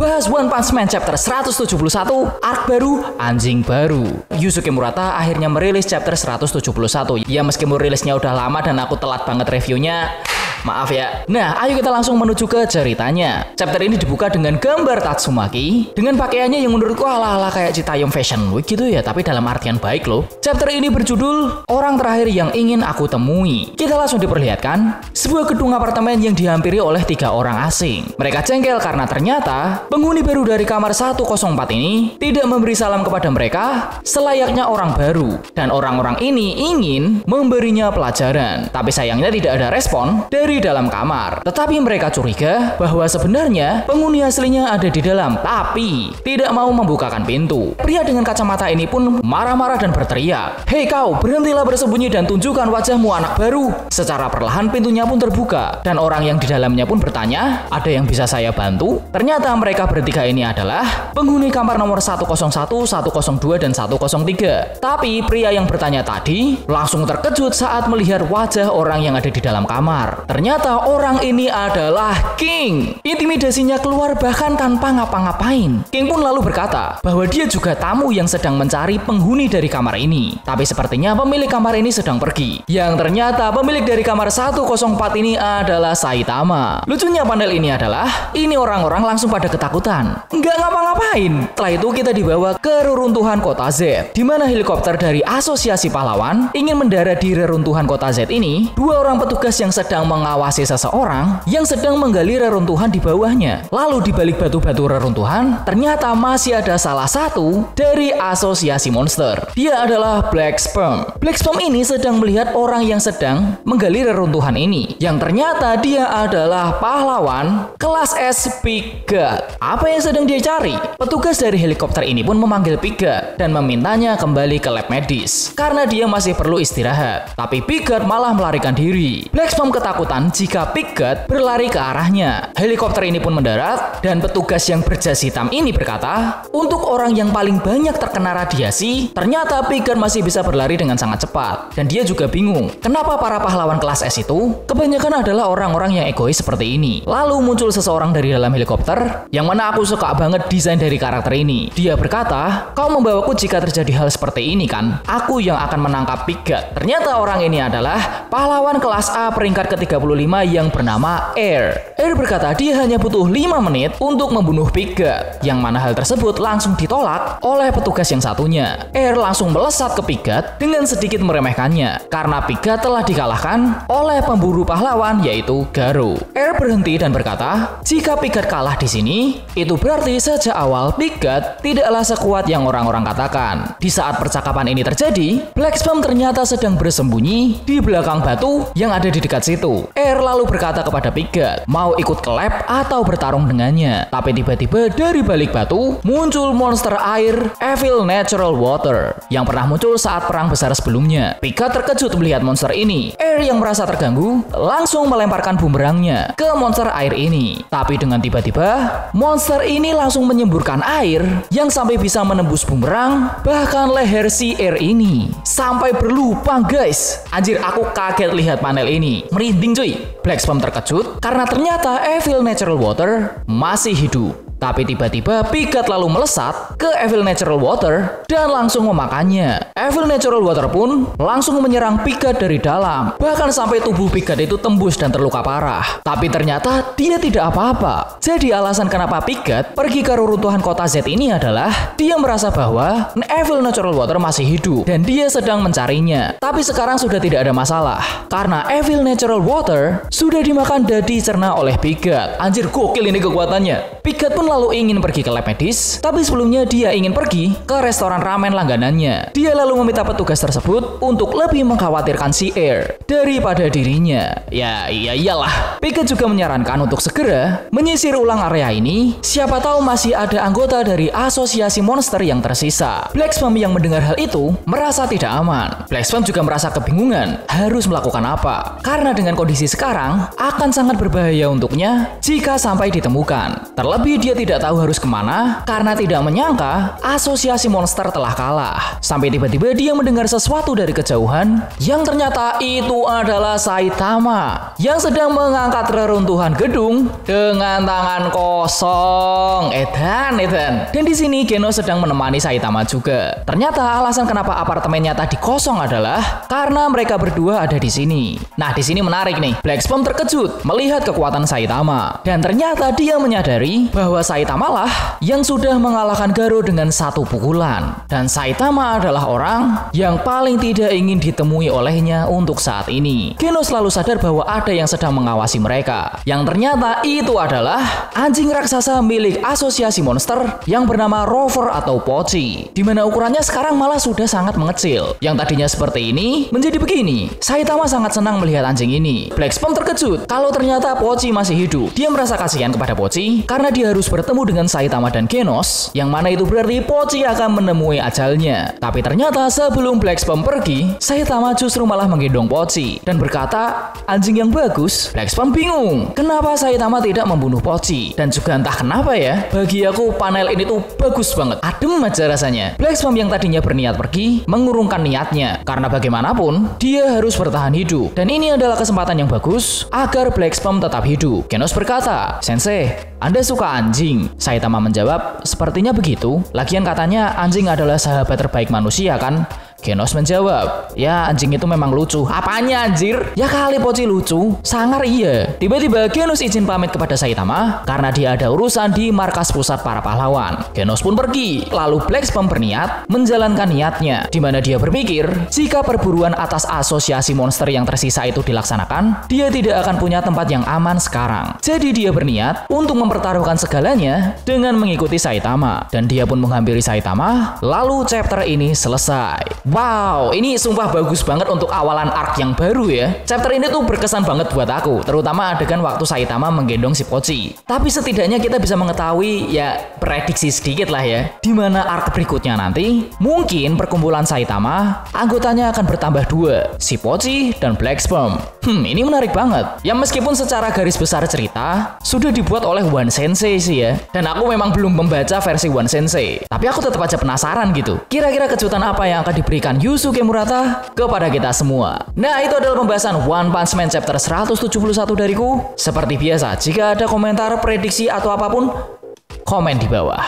Bahas One Punch Man chapter 171, arc baru, anjing baru. Yusuke Murata akhirnya merilis chapter 171. Ya meskipun rilisnya udah lama dan aku telat banget reviewnya, maaf ya. Nah, ayo kita langsung menuju ke ceritanya. Chapter ini dibuka dengan gambar Tatsumaki dengan pakaiannya yang menurutku ala-ala kayak Citayam Fashion Week gitu ya, tapi dalam artian baik loh. Chapter ini berjudul Orang Terakhir Yang Ingin Aku Temui. Kita langsung diperlihatkan sebuah gedung apartemen yang dihampiri oleh 3 orang asing. Mereka jengkel karena ternyata penghuni baru dari kamar 104 ini tidak memberi salam kepada mereka selayaknya orang baru, dan orang-orang ini ingin memberinya pelajaran. Tapi sayangnya tidak ada respon dari dalam kamar. Tetapi mereka curiga bahwa sebenarnya penghuni aslinya ada di dalam, tapi tidak mau membukakan pintu. Pria dengan kacamata ini pun marah-marah dan berteriak, "Hei kau, berhentilah bersembunyi dan tunjukkan wajahmu anak baru." Secara perlahan pintunya pun terbuka dan orang yang di dalamnya pun bertanya, "Ada yang bisa saya bantu?" Ternyata mereka bertiga ini adalah penghuni kamar nomor 101, 102, dan 103. Tapi pria yang bertanya tadi langsung terkejut saat melihat wajah orang yang ada di dalam kamar. Ternyata orang ini adalah King. Intimidasinya keluar bahkan tanpa ngapa-ngapain. King pun lalu berkata bahwa dia juga tamu yang sedang mencari penghuni dari kamar ini. Tapi sepertinya pemilik kamar ini sedang pergi. Yang ternyata pemilik dari kamar 104 ini adalah Saitama. Lucunya panel ini adalah ini orang-orang langsung pada ketakutan, nggak ngapa-ngapain. Setelah itu kita dibawa ke reruntuhan kota Z, di mana helikopter dari Asosiasi Pahlawan ingin mendarat di reruntuhan kota Z ini. 2 orang petugas yang sedang mengawasi seseorang yang sedang menggali reruntuhan di bawahnya. Lalu di balik batu-batu reruntuhan, ternyata masih ada salah satu dari Asosiasi Monster. Dia adalah Black Sperm. Black Sperm ini sedang melihat orang yang sedang menggali reruntuhan ini, yang ternyata dia adalah pahlawan kelas S Pigat. Apa yang sedang dia cari? Petugas dari helikopter ini pun memanggil Pigat dan memintanya kembali ke lab medis karena dia masih perlu istirahat. Tapi Pigat malah melarikan diri. Black Sperm ketakutan jika Pigat berlari ke arahnya. Helikopter ini pun mendarat dan petugas yang berjas hitam ini berkata, untuk orang yang paling banyak terkena radiasi, ternyata Pigat masih bisa berlari dengan sangat cepat. Dan dia juga bingung, kenapa para pahlawan kelas S itu kebanyakan adalah orang-orang yang egois seperti ini. Lalu muncul seseorang dari dalam helikopter, yang mana aku suka banget desain dari karakter ini. Dia berkata, "Kau membawaku jika terjadi hal seperti ini kan? Aku yang akan menangkap Pigat." Ternyata orang ini adalah pahlawan kelas A peringkat ke-35 yang bernama Air. Air berkata dia hanya butuh 5 menit untuk membunuh Pigat, yang mana hal tersebut langsung ditolak oleh petugas yang satunya. Air langsung melesat ke Pigat dengan sedikit meremehkannya karena Pigat telah dikalahkan oleh pemburu pahlawan yaitu Garo. Air berhenti dan berkata, jika Pigat kalah di sini, itu berarti sejak awal Pigat tidaklah sekuat yang orang-orang katakan. Di saat percakapan ini terjadi, Black Sperm ternyata sedang bersembunyi di belakang batu yang ada di dekat situ. Air lalu berkata kepada Pigat, mau ikut ke lab atau bertarung dengannya. Tapi tiba-tiba dari balik batu muncul monster air Evil Natural Water yang pernah muncul saat perang besar sebelumnya. Pigat terkejut melihat monster ini. Air yang merasa terganggu langsung melemparkan bumerangnya ke monster air ini. Tapi dengan tiba-tiba monster ini langsung menyemburkan air yang sampai bisa menembus bumerang bahkan leher si Air ini sampai berlubang guys. Anjir, aku kaget lihat panel ini, merinding cuy. Black Sperm terkejut karena ternyata Evil Natural Water masih hidup. Tapi tiba-tiba Pigat lalu melesat ke Evil Natural Water dan langsung memakannya. Evil Natural Water pun langsung menyerang Pigat dari dalam, bahkan sampai tubuh Pigat itu tembus dan terluka parah. Tapi ternyata dia tidak apa-apa. Jadi alasan kenapa Pigat pergi ke reruntuhan kota Z ini adalah dia merasa bahwa Evil Natural Water masih hidup dan dia sedang mencarinya. Tapi sekarang sudah tidak ada masalah karena Evil Natural Water sudah dimakan dan dicerna oleh Pigat. Anjir, gokil ini kekuatannya. Pigat pun lalu ingin pergi ke lab medis, tapi sebelumnya dia ingin pergi ke restoran ramen langganannya. Dia lalu meminta petugas tersebut untuk lebih mengkhawatirkan si Air daripada dirinya. Ya iyalah. Pigat juga menyarankan untuk segera menyisir ulang area ini. Siapa tahu masih ada anggota dari Asosiasi Monster yang tersisa. Black Sperm yang mendengar hal itu merasa tidak aman. Black Sperm juga merasa kebingungan harus melakukan apa, karena dengan kondisi sekarang akan sangat berbahaya untuknya jika sampai ditemukan. Terlebih dia tidak tahu harus kemana karena tidak menyangka asosiasi monster telah kalah. Sampai tiba-tiba dia mendengar sesuatu dari kejauhan yang ternyata itu adalah Saitama yang sedang mengangkat reruntuhan gedung dengan tangan kosong. Edan. Dan di sini Genos sedang menemani Saitama juga. Ternyata alasan kenapa apartemennya tadi kosong adalah karena mereka berdua ada di sini. Nah, di sini menarik nih. Black Sperm terkejut melihat kekuatan Saitama dan ternyata dia menyadari bahwa Saitama lah yang sudah mengalahkan Garo dengan satu pukulan. Dan Saitama adalah orang yang paling tidak ingin ditemui olehnya untuk saat ini. Genos selalu sadar bahwa ada yang sedang mengawasi mereka. Yang ternyata itu adalah anjing raksasa milik asosiasi monster yang bernama Rover atau Pochi. Dimana ukurannya sekarang malah sudah sangat mengecil. Yang tadinya seperti ini menjadi begini. Saitama sangat senang melihat anjing ini. Black Sperm terkejut kalau ternyata Pochi masih hidup. Dia merasa kasihan kepada Pochi karena dia harus bertemu dengan Saitama dan Genos, yang mana itu berarti Pochi akan menemui ajalnya. Tapi ternyata sebelum Black Sperm pergi, Saitama justru malah menggendong Pochi dan berkata, anjing yang bagus. Black Sperm bingung kenapa Saitama tidak membunuh Pochi, dan juga entah kenapa ya, bagi aku panel ini tuh bagus banget, adem aja rasanya. Black Sperm yang tadinya berniat pergi mengurungkan niatnya karena bagaimanapun dia harus bertahan hidup, dan ini adalah kesempatan yang bagus agar Black Sperm tetap hidup. Genos berkata, Sensei, Anda suka anjing? Saitama menjawab, sepertinya begitu. Lagian katanya anjing adalah sahabat terbaik manusia kan? Genos menjawab, ya anjing itu memang lucu. Apanya anjir? Ya kali Pochi lucu. Sangar iya. Tiba-tiba Genos izin pamit kepada Saitama karena dia ada urusan di markas pusat para pahlawan. Genos pun pergi. Lalu Black Sperm berniat menjalankan niatnya, di mana dia berpikir jika perburuan atas asosiasi monster yang tersisa itu dilaksanakan, dia tidak akan punya tempat yang aman sekarang. Jadi dia berniat untuk mempertaruhkan segalanya dengan mengikuti Saitama, dan dia pun menghampiri Saitama. Lalu chapter ini selesai. Wow, ini sumpah bagus banget untuk awalan arc yang baru ya. Chapter ini tuh berkesan banget buat aku, terutama adegan waktu Saitama menggendong si Pochi. Tapi setidaknya kita bisa mengetahui ya, prediksi sedikit lah ya, dimana arc berikutnya nanti mungkin perkumpulan Saitama anggotanya akan bertambah 2, si Pochi dan Black Sperm. Ini menarik banget. Ya meskipun secara garis besar cerita sudah dibuat oleh One Sensei sih ya, dan aku memang belum membaca versi One Sensei, tapi aku tetap aja penasaran gitu. Kira-kira kejutan apa yang akan diberikan Yusuke Murata kepada kita semua. Nah, itu adalah pembahasan One Punch Man chapter 171 dariku. Seperti biasa, jika ada komentar, prediksi atau apapun, komen di bawah.